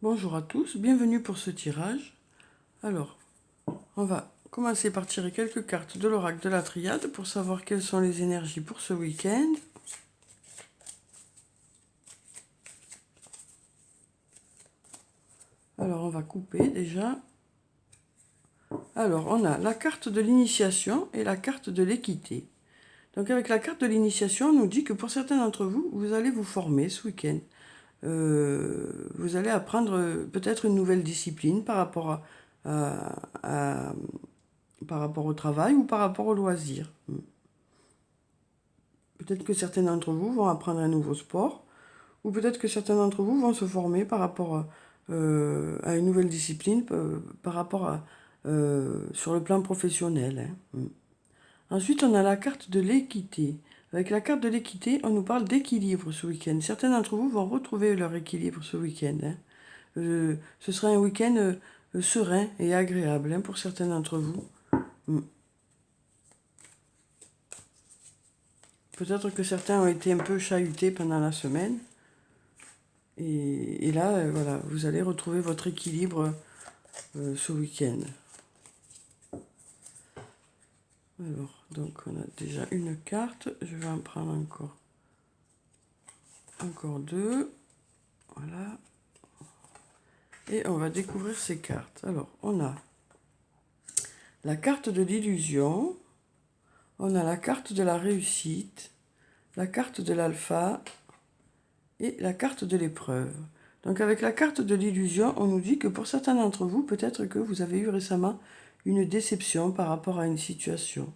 Bonjour à tous, bienvenue pour ce tirage. Alors, on va commencer par tirer quelques cartes de l'oracle de la triade pour savoir quelles sont les énergies pour ce week-end. Alors, on va couper déjà. Alors, on a la carte de l'initiation et la carte de l'équité. Donc, avec la carte de l'initiation, on nous dit que pour certains d'entre vous, vous allez vous former ce week-end. Vous allez apprendre peut-être une nouvelle discipline par rapport par rapport au travail ou par rapport au loisir. Peut-être que certains d'entre vous vont apprendre un nouveau sport, ou peut-être que certains d'entre vous vont se former par rapport à une nouvelle discipline, par rapport sur le plan professionnel. Ensuite, on a la carte de l'équité. Avec la carte de l'équité, on nous parle d'équilibre ce week-end. Certains d'entre vous vont retrouver leur équilibre ce week-end. Ce sera un week-end serein et agréable pour certains d'entre vous. Peut-être que certains ont été un peu chahutés pendant la semaine. Et là, voilà, vous allez retrouver votre équilibre ce week-end. Alors, donc on a déjà une carte. Je vais en prendre encore deux. Voilà. Et on va découvrir ces cartes. Alors, on a la carte de l'illusion. On a la carte de la réussite. La carte de l'alpha. Et la carte de l'épreuve. Donc avec la carte de l'illusion, on nous dit que pour certains d'entre vous, peut-être que vous avez eu récemment une déception par rapport à une situation.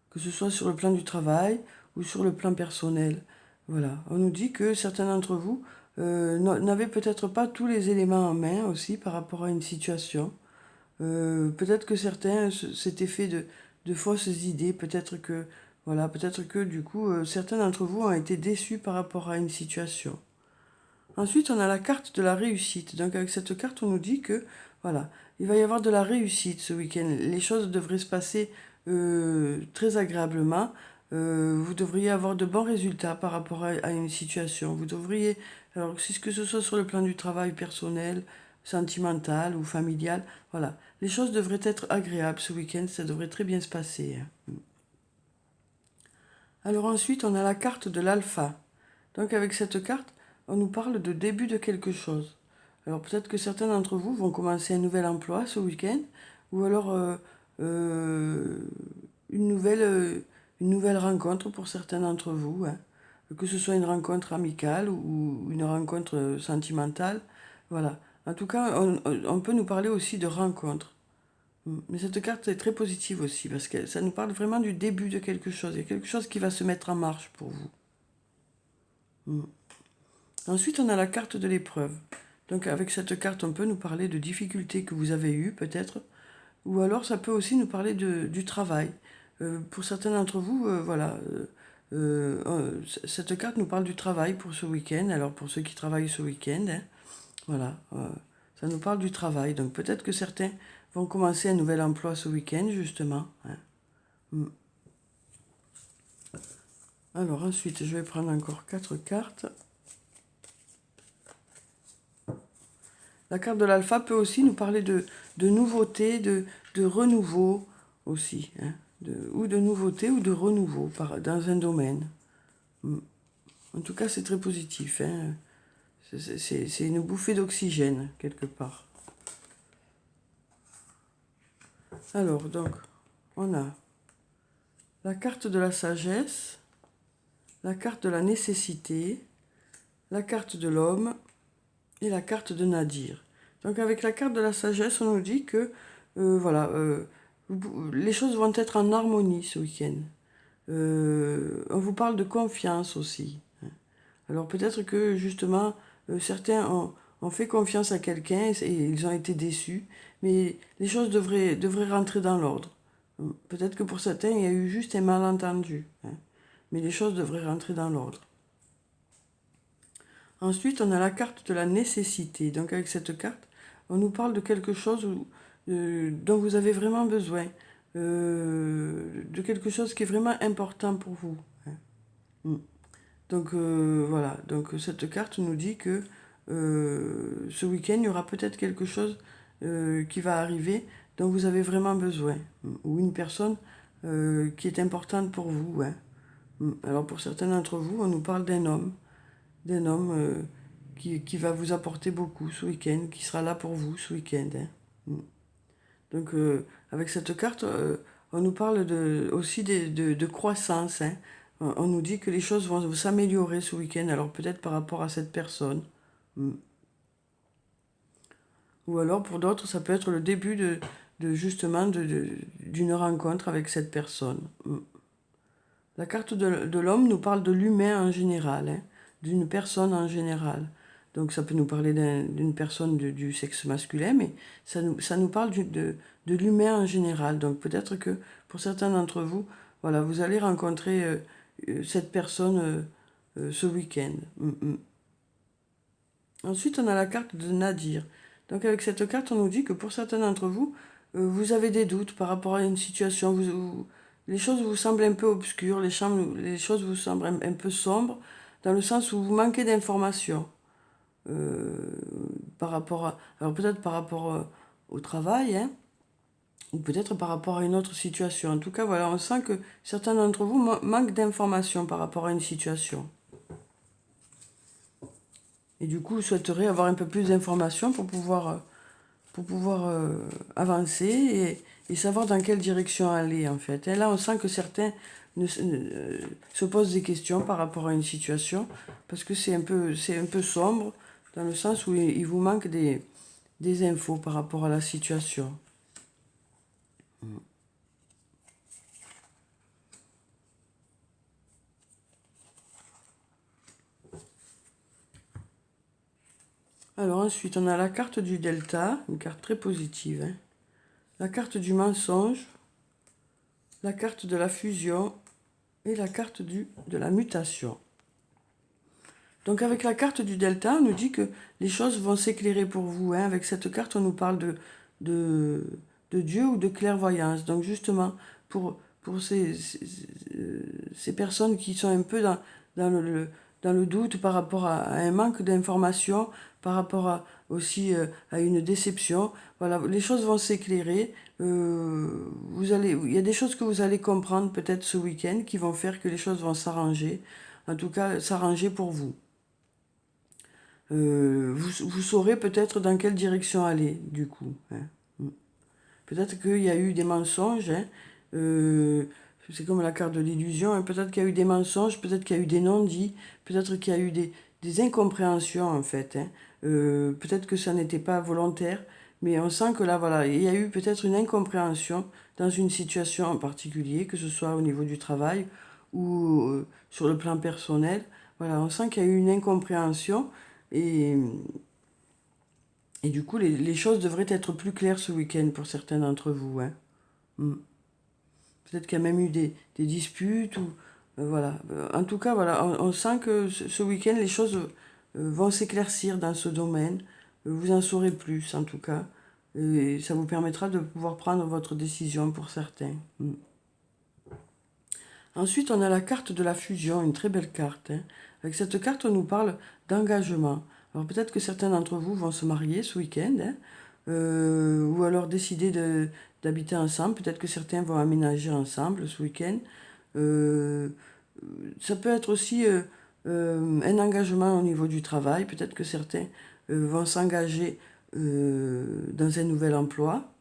Que ce soit sur le plan du travail ou sur le plan personnel. Voilà, on nous dit que certains d'entre vous n'avaient peut-être pas tous les éléments en main aussi par rapport à une situation. Peut-être que certains s'étaient fait de fausses idées, peut-être que, voilà, peut-être que du coup, certains d'entre vous ont été déçus par rapport à une situation. Ensuite, on a la carte de la réussite. Donc avec cette carte, on nous dit que, voilà, il va y avoir de la réussite ce week-end. Les choses devraient se passer très agréablement. Vous devriez avoir de bons résultats par rapport à une situation. Vous devriez, alors si que ce soit sur le plan du travail personnel, sentimental ou familial, voilà, les choses devraient être agréables ce week-end. Ça devrait très bien se passer. Alors ensuite, on a la carte de l'alpha. Donc avec cette carte, on nous parle de début de quelque chose. Alors peut-être que certains d'entre vous vont commencer un nouvel emploi ce week-end, ou alors euh, une nouvelle rencontre pour certains d'entre vous, hein. Que ce soit une rencontre amicale ou une rencontre sentimentale. Voilà. En tout cas, on peut nous parler aussi de rencontres. Mais cette carte est très positive aussi, parce que ça nous parle vraiment du début de quelque chose. Il y a quelque chose qui va se mettre en marche pour vous. Ensuite, on a la carte de l'épreuve. Donc avec cette carte, on peut nous parler de difficultés que vous avez eues, peut-être. Ou alors, ça peut aussi nous parler du travail. Pour certains d'entre vous, voilà, cette carte nous parle du travail pour ce week-end. Alors pour ceux qui travaillent ce week-end, hein, voilà, ça nous parle du travail. Donc peut-être que certains vont commencer un nouvel emploi ce week-end, justement, hein. Alors ensuite, je vais prendre encore 4 cartes. La carte de l'alpha peut aussi nous parler de nouveauté, de renouveau aussi, hein, ou de nouveauté ou de renouveau dans un domaine. En tout cas, c'est très positif, hein. C'est une bouffée d'oxygène, quelque part. Alors, donc, on a la carte de la sagesse, la carte de la nécessité, la carte de l'homme et la carte de Nadir. Donc avec la carte de la sagesse, on nous dit que voilà, les choses vont être en harmonie ce week-end. On vous parle de confiance aussi. Alors peut-être que justement, certains ont fait confiance à quelqu'un et ils ont été déçus, mais les choses devraient rentrer dans l'ordre. Peut-être que pour certains, il y a eu juste un malentendu, hein, mais les choses devraient rentrer dans l'ordre. Ensuite, on a la carte de la nécessité. Donc avec cette carte, on nous parle de quelque chose dont vous avez vraiment besoin, de quelque chose qui est vraiment important pour vous, hein. Donc voilà, donc cette carte nous dit que ce week-end, il y aura peut-être quelque chose qui va arriver dont vous avez vraiment besoin, ou une personne qui est importante pour vous. Hein. Alors pour certains d'entre vous, on nous parle d'un homme qui va vous apporter beaucoup ce week-end, qui sera là pour vous ce week-end. Hein. Donc avec cette carte, on nous parle aussi de croissance. Hein. On nous dit que les choses vont s'améliorer ce week-end, alors peut-être par rapport à cette personne. Ou alors pour d'autres, ça peut être le début justement d'une rencontre avec cette personne. La carte de l'homme nous parle de l'humain en général, hein, d'une personne en général. Donc ça peut nous parler d'une personne du sexe masculin, mais ça nous parle de l'humain en général. Donc peut-être que pour certains d'entre vous, voilà, vous allez rencontrer cette personne ce week-end. Ensuite, on a la carte de Nadir. Donc avec cette carte, on nous dit que pour certains d'entre vous, vous avez des doutes par rapport à une situation. Les choses vous semblent un peu obscures, les choses vous semblent un peu sombres, dans le sens où vous manquez d'informations. Alors peut-être par rapport au travail, hein, ou peut-être par rapport à une autre situation. En tout cas, voilà, on sent que certains d'entre vous manquent d'informations par rapport à une situation. Et du coup, vous souhaiterez avoir un peu plus d'informations pour pouvoir avancer et savoir dans quelle direction aller, en fait. Et là, on sent que certains se posent des questions par rapport à une situation, parce que c'est un peu sombre, dans le sens où il vous manque des infos par rapport à la situation. Alors ensuite, on a la carte du delta, une carte très positive. Hein. La carte du mensonge, la carte de la fusion et la carte de la mutation. Donc avec la carte du delta, on nous dit que les choses vont s'éclairer pour vous. Hein. Avec cette carte, on nous parle de Dieu ou de clairvoyance. Donc justement, pour ces personnes qui sont un peu dans le doute par rapport à un manque d'informations, par rapport aussi à une déception, voilà, les choses vont s'éclairer. Il y a des choses que vous allez comprendre peut-être ce week-end qui vont faire que les choses vont s'arranger. En tout cas, s'arranger pour vous. Vous saurez peut-être dans quelle direction aller, du coup. Hein. Peut-être qu'il y a eu des mensonges. Hein. C'est comme la carte de l'illusion. Hein. Peut-être qu'il y a eu des mensonges, peut-être qu'il y a eu des non-dits, peut-être qu'il y a eu des incompréhensions, en fait. Hein. Peut-être que ça n'était pas volontaire, mais on sent que là, voilà, il y a eu peut-être une incompréhension dans une situation en particulier, que ce soit au niveau du travail ou sur le plan personnel. Voilà, on sent qu'il y a eu une incompréhension. Et du coup, les choses devraient être plus claires ce week-end pour certains d'entre vous. Hein. Peut-être qu'il y a même eu des disputes. Voilà. En tout cas, voilà, on sent que ce week-end, les choses vont s'éclaircir dans ce domaine. Vous en saurez plus, en tout cas. Et ça vous permettra de pouvoir prendre votre décision pour certains. Ensuite, on a la carte de la fusion, une très belle carte. Hein. Avec cette carte, on nous parle d'engagement. Alors peut-être que certains d'entre vous vont se marier ce week-end, hein, ou alors décider d'habiter ensemble. Peut-être que certains vont aménager ensemble ce week-end. Ça peut être aussi un engagement au niveau du travail. Peut-être que certains vont s'engager dans un nouvel emploi.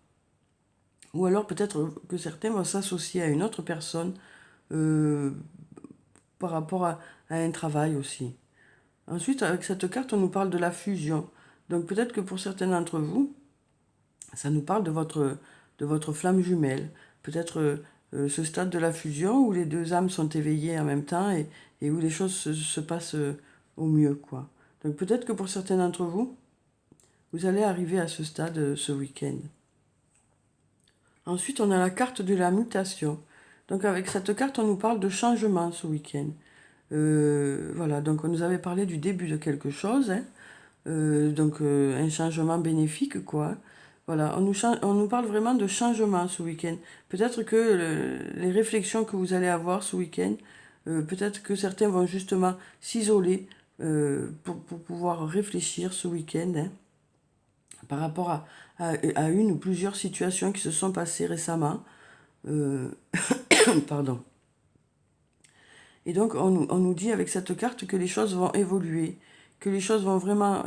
Ou alors peut-être que certains vont s'associer à une autre personne par rapport à un travail aussi. Ensuite, avec cette carte, on nous parle de la fusion. Donc peut-être que pour certains d'entre vous, ça nous parle de votre flamme jumelle. Peut-être ce stade de la fusion où les deux âmes sont éveillées en même temps et où les choses se passent au mieux, quoi. Donc peut-être que pour certains d'entre vous, vous allez arriver à ce stade ce week-end. Ensuite, on a la carte de la mutation. Donc avec cette carte, on nous parle de changement ce week-end. Voilà, donc on nous avait parlé du début de quelque chose, hein. Donc un changement bénéfique, quoi. Voilà, on nous parle vraiment de changement ce week-end. Peut-être que les réflexions que vous allez avoir ce week-end, peut-être que certains vont justement s'isoler pour pouvoir réfléchir ce week-end, hein, par rapport à une ou plusieurs situations qui se sont passées récemment. Pardon. Et donc, on nous dit avec cette carte que les choses vont évoluer, que les choses vont vraiment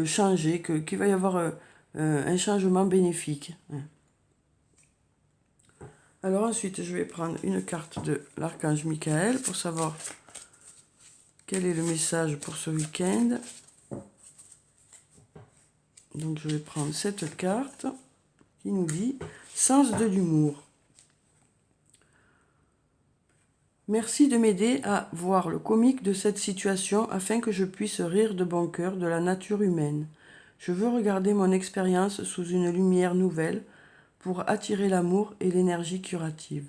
changer, qu'il va y avoir un changement bénéfique. Alors ensuite, je vais prendre une carte de l'archange Michael pour savoir quel est le message pour ce week-end. Donc, je vais prendre cette carte qui nous dit « Sens de l'humour ». Merci de m'aider à voir le comique de cette situation afin que je puisse rire de bon cœur de la nature humaine. Je veux regarder mon expérience sous une lumière nouvelle pour attirer l'amour et l'énergie curative.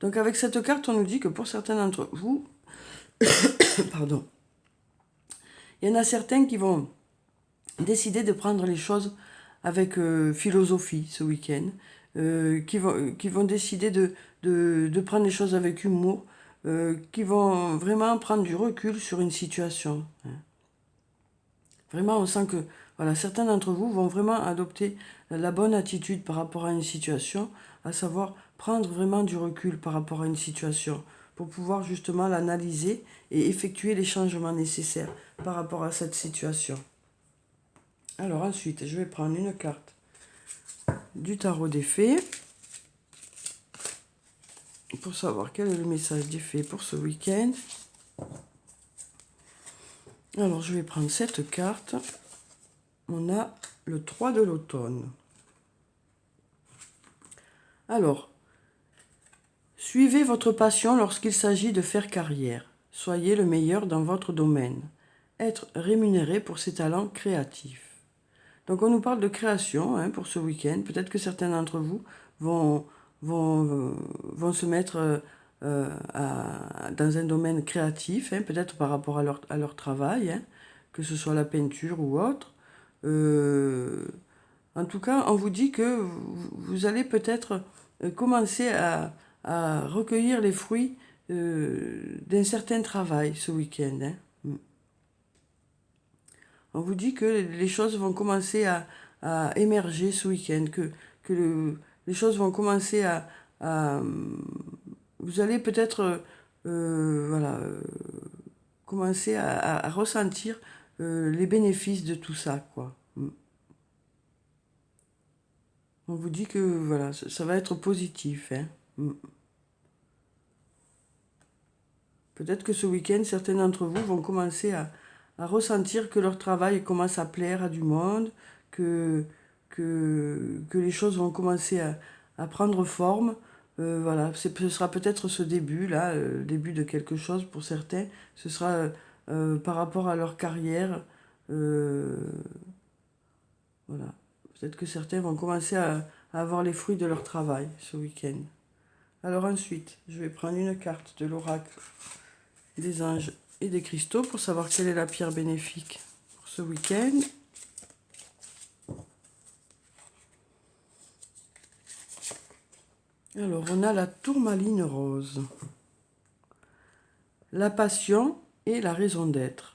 Donc avec cette carte, on nous dit que pour certains d'entre vous, pardon, il y en a certains qui vont décider de prendre les choses avec philosophie ce week-end, qui vont décider de prendre les choses avec humour, qui vont vraiment prendre du recul sur une situation. Vraiment, on sent que voilà, certains d'entre vous vont vraiment adopter la bonne attitude par rapport à une situation, à savoir prendre vraiment du recul par rapport à une situation, pour pouvoir justement l'analyser et effectuer les changements nécessaires par rapport à cette situation. Alors ensuite, je vais prendre une carte du tarot des fées pour savoir quel est le message des fées pour ce week-end. Alors je vais prendre cette carte. On a le 3 de l'automne. Alors, suivez votre passion lorsqu'il s'agit de faire carrière. Soyez le meilleur dans votre domaine. Être rémunéré pour ses talents créatifs. Donc on nous parle de création pour ce week-end. Peut-être que certains d'entre vous vont se mettre dans un domaine créatif, peut-être par rapport à leur travail, que ce soit la peinture ou autre. En tout cas, on vous dit que vous allez peut-être commencer à recueillir les fruits d'un certain travail ce week-end. On vous dit que les choses vont commencer à émerger ce week-end, les choses vont commencer vous allez peut-être commencer à ressentir les bénéfices de tout ça, quoi. On vous dit que voilà, ça va être positif. Peut-être que ce week-end, certains d'entre vous vont commencer à ressentir que leur travail commence à plaire à du monde, que les choses vont commencer à prendre forme. Voilà, ce sera peut-être ce début, là, le début de quelque chose pour certains. Ce sera par rapport à leur carrière. Voilà. Peut-être que certains vont commencer à avoir les fruits de leur travail ce week-end. Alors ensuite, je vais prendre une carte de l'oracle des anges et des cristaux pour savoir quelle est la pierre bénéfique pour ce week-end. Alors, on a la tourmaline rose. La passion et la raison d'être.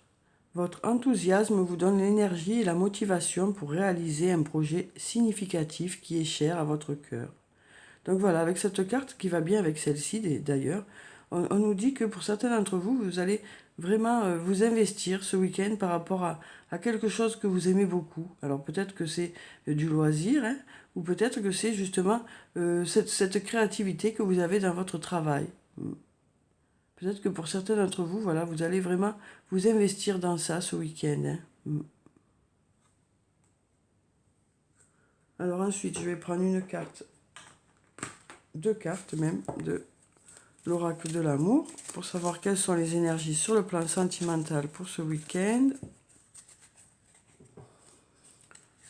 Votre enthousiasme vous donne l'énergie et la motivation pour réaliser un projet significatif qui est cher à votre cœur. Donc voilà, avec cette carte qui va bien avec celle-ci d'ailleurs, on nous dit que pour certains d'entre vous, vous allez vraiment vous investir ce week-end par rapport à quelque chose que vous aimez beaucoup. Alors peut-être que c'est du loisir, ou peut-être que c'est justement cette créativité que vous avez dans votre travail. Peut-être que pour certains d'entre vous, voilà, vous allez vraiment vous investir dans ça ce week-end. Alors ensuite, je vais prendre une carte, deux cartes même, de l'oracle de l'amour, pour savoir quelles sont les énergies sur le plan sentimental pour ce week-end.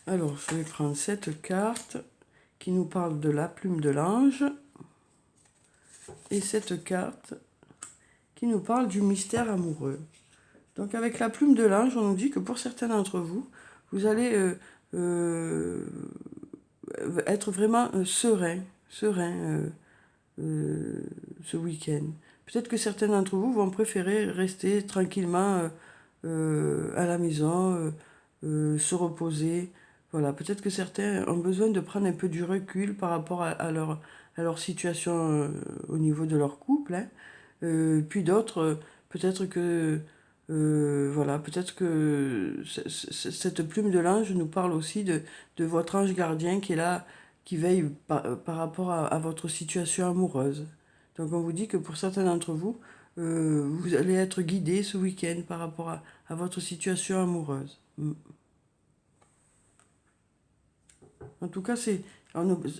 Alors, je vais prendre cette carte qui nous parle de la plume de l'ange. Et cette carte qui nous parle du mystère amoureux. Donc avec la plume de l'ange, on nous dit que pour certains d'entre vous, vous allez être vraiment serein ce week-end. Peut-être que certains d'entre vous vont préférer rester tranquillement à la maison, se reposer. Voilà, peut-être que certains ont besoin de prendre un peu du recul par rapport à leur situation au niveau de leur couple, hein. Puis d'autres, peut-être que voilà, peut-être que cette plume de l'ange nous parle aussi de votre ange gardien qui est là, qui veille par rapport à votre situation amoureuse. Donc on vous dit que pour certains d'entre vous, vous allez être guidé ce week-end par rapport à votre situation amoureuse. En tout cas,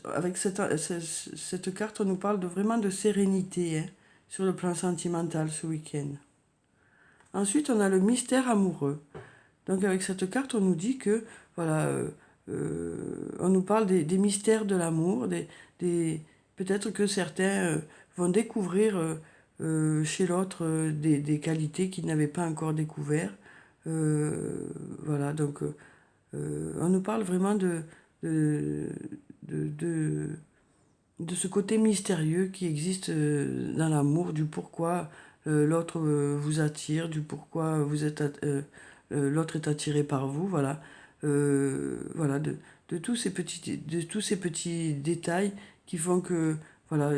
avec cette carte, on nous parle vraiment de sérénité, hein, sur le plan sentimental ce week-end. Ensuite, on a le mystère amoureux. Donc avec cette carte, on nous dit que, voilà, on nous parle des mystères de l'amour, peut-être que certains vont découvrir chez l'autre des qualités qu'ils n'avaient pas encore découvertes. Voilà, donc on nous parle vraiment de, de, de ce côté mystérieux qui existe dans l'amour, du pourquoi l'autre vous attire, du pourquoi l'autre est attiré par vous, voilà. Voilà, de tous ces petits détails qui font que voilà,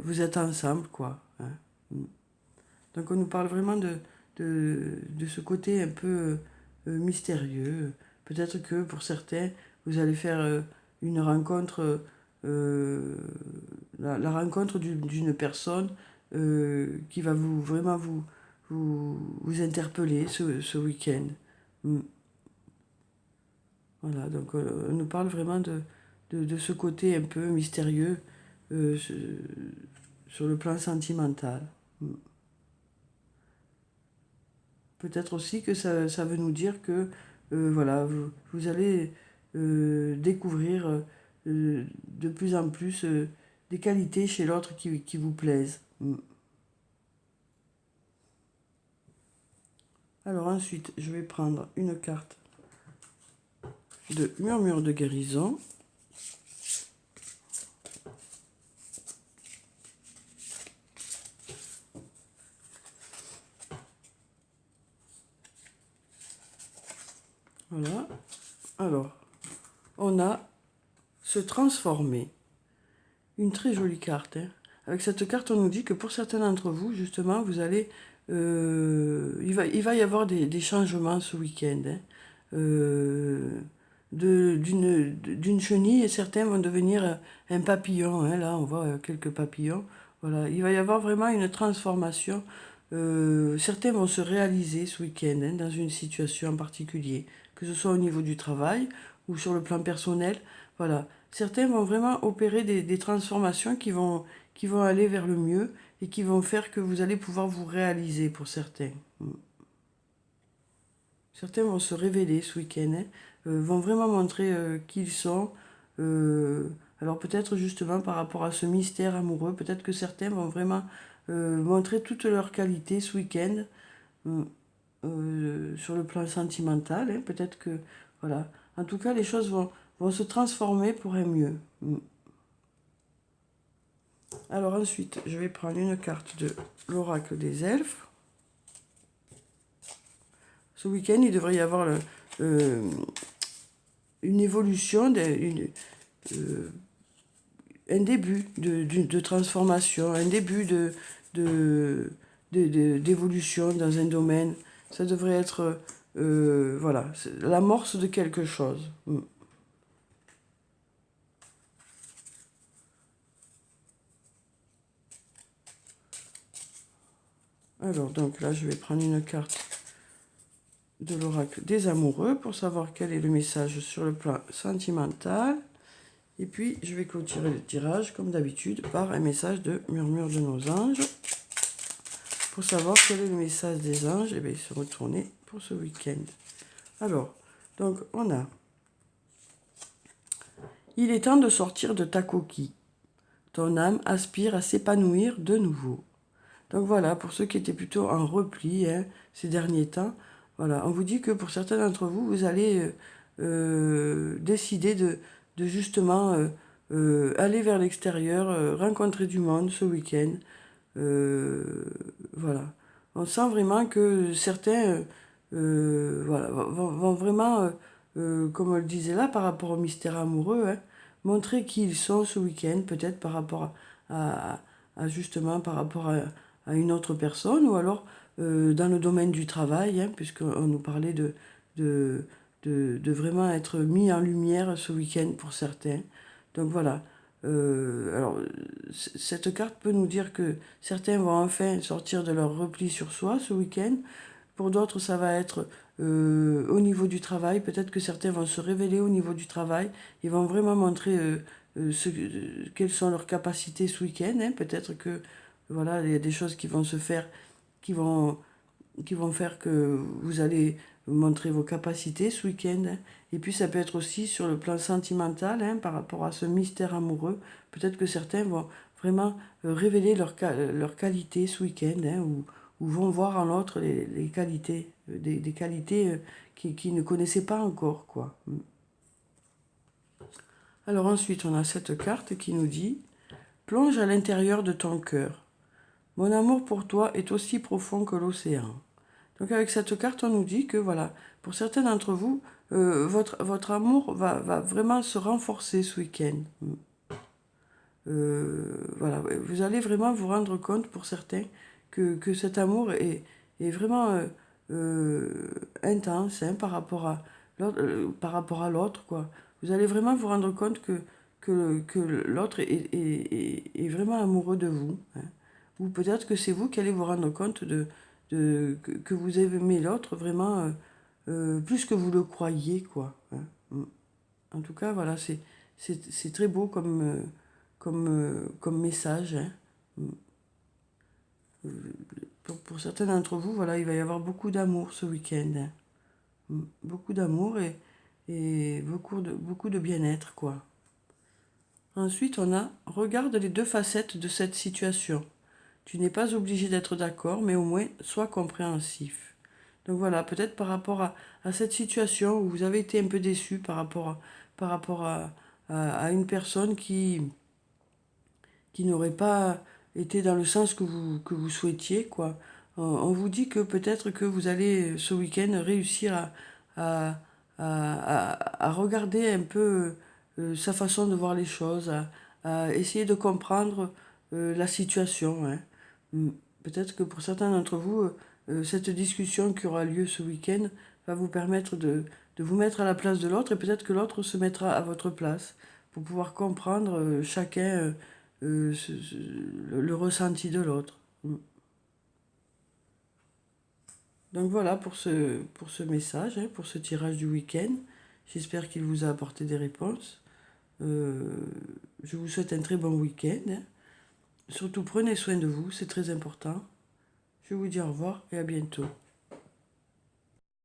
vous êtes ensemble, quoi, hein. Donc on nous parle vraiment de ce côté un peu mystérieux. Peut-être que pour certains, vous allez faire une rencontre, la rencontre d'une personne qui va vraiment vous interpeller ce week-end. Voilà, donc on nous parle vraiment de ce côté un peu mystérieux euh, sur le plan sentimental. Peut-être aussi que ça veut nous dire que voilà, vous allez découvrir de plus en plus des qualités chez l'autre qui vous plaisent. Alors ensuite, je vais prendre une carte de murmure de guérison. Voilà. Alors, on a se transformer. Une très jolie carte, hein. Avec cette carte, on nous dit que pour certains d'entre vous, justement, vous allez... il va y avoir des changements ce week-end, hein. D'une chenille, et certains vont devenir un papillon, hein. Là, on voit quelques papillons. Voilà, il va y avoir vraiment une transformation. Certains vont se réaliser ce week-end, hein, dans une situation en particulier, que ce soit au niveau du travail ou sur le plan personnel. Voilà, certains vont vraiment opérer des transformations qui vont aller vers le mieux et qui vont faire que vous allez pouvoir vous réaliser pour certains. Certains vont se révéler ce week-end, hein, vont vraiment montrer qui ils sont. Alors peut-être justement par rapport à ce mystère amoureux, peut-être que certains vont vraiment montrer toutes leurs qualités ce week-end sur le plan sentimental, hein. Peut-être que, voilà. En tout cas, les choses vont se transformer pour un mieux. Alors ensuite, je vais prendre une carte de l'oracle des elfes. Ce week-end, il devrait y avoir une évolution, un début de transformation, un début d'évolution dans un domaine. Ça devrait être, voilà, l'amorce de quelque chose. Alors, donc là, je vais prendre une carte de l'oracle des amoureux pour savoir quel est le message sur le plan sentimental. Et puis, je vais clôturer le tirage, comme d'habitude, par un message de murmure de nos anges. Pour savoir quel est le message des anges, et bien, se retourner pour ce week-end. Alors, donc, on a... Il est temps de sortir de ta coquille. Ton âme aspire à s'épanouir de nouveau. Donc voilà, pour ceux qui étaient plutôt en repli, hein, ces derniers temps, voilà, on vous dit que pour certains d'entre vous, vous allez décider de justement aller vers l'extérieur, rencontrer du monde ce week-end. Voilà. On sent vraiment que certains voilà, vont vraiment, comme on le disait là, par rapport au mystère amoureux, hein, montrer qui ils sont ce week-end, peut-être par rapport justement par rapport à une autre personne, ou alors dans le domaine du travail, hein, puisqu'on nous parlait de, de vraiment être mis en lumière ce week-end pour certains. Donc voilà. Alors, cette carte peut nous dire que certains vont enfin sortir de leur repli sur soi ce week-end. Pour d'autres, ça va être au niveau du travail. Peut-être que certains vont se révéler au niveau du travail. Ils vont vraiment montrer quelles sont leurs capacités ce week-end, hein. Peut-être que voilà, il y a des choses qui vont se faire, qui vont, qui vont faire que vous allez montrer vos capacités ce week-end, hein. Et puis ça peut être aussi sur le plan sentimental, hein, par rapport à ce mystère amoureux. Peut-être que certains vont vraiment révéler leurs qualités ce week-end, hein, ou vont voir en l'autre les qualités, des qualités qu'ils ne connaissaient pas encore, quoi. Alors ensuite, on a cette carte qui nous dit « Plonge à l'intérieur de ton cœur. Mon amour pour toi est aussi profond que l'océan. » Donc avec cette carte, on nous dit que voilà, pour certains d'entre vous, votre amour va vraiment se renforcer ce week-end. Voilà, vous allez vraiment vous rendre compte pour certains que cet amour est vraiment intense, hein, par rapport à l'autre, quoi. Vous allez vraiment vous rendre compte que l'autre est vraiment amoureux de vous, hein. Ou peut-être que c'est vous qui allez vous rendre compte que vous aimez l'autre vraiment plus que vous le croyez, quoi, hein. En tout cas, voilà, c'est très beau comme message, hein. Pour certains d'entre vous, voilà, il va y avoir beaucoup d'amour ce week-end, hein. Beaucoup d'amour et beaucoup de bien-être, quoi. Ensuite, on a « Regarde les deux facettes de cette situation. Tu n'es pas obligé d'être d'accord, mais au moins sois compréhensif. » Donc voilà, peut-être par rapport à cette situation où vous avez été un peu déçu par rapport à une personne qui n'aurait pas été dans le sens que vous souhaitiez, quoi. On vous dit que peut-être que vous allez ce week-end réussir à, à regarder un peu sa façon de voir les choses, à essayer de comprendre la situation, hein. Peut-être que pour certains d'entre vous, cette discussion qui aura lieu ce week-end va vous permettre de vous mettre à la place de l'autre, et peut-être que l'autre se mettra à votre place pour pouvoir comprendre chacun le ressenti de l'autre. Donc voilà pour ce message, hein, pour ce tirage du week-end. J'espère qu'il vous a apporté des réponses. Je vous souhaite un très bon week-end, hein. Surtout prenez soin de vous, c'est très important. Je vous dis au revoir et à bientôt.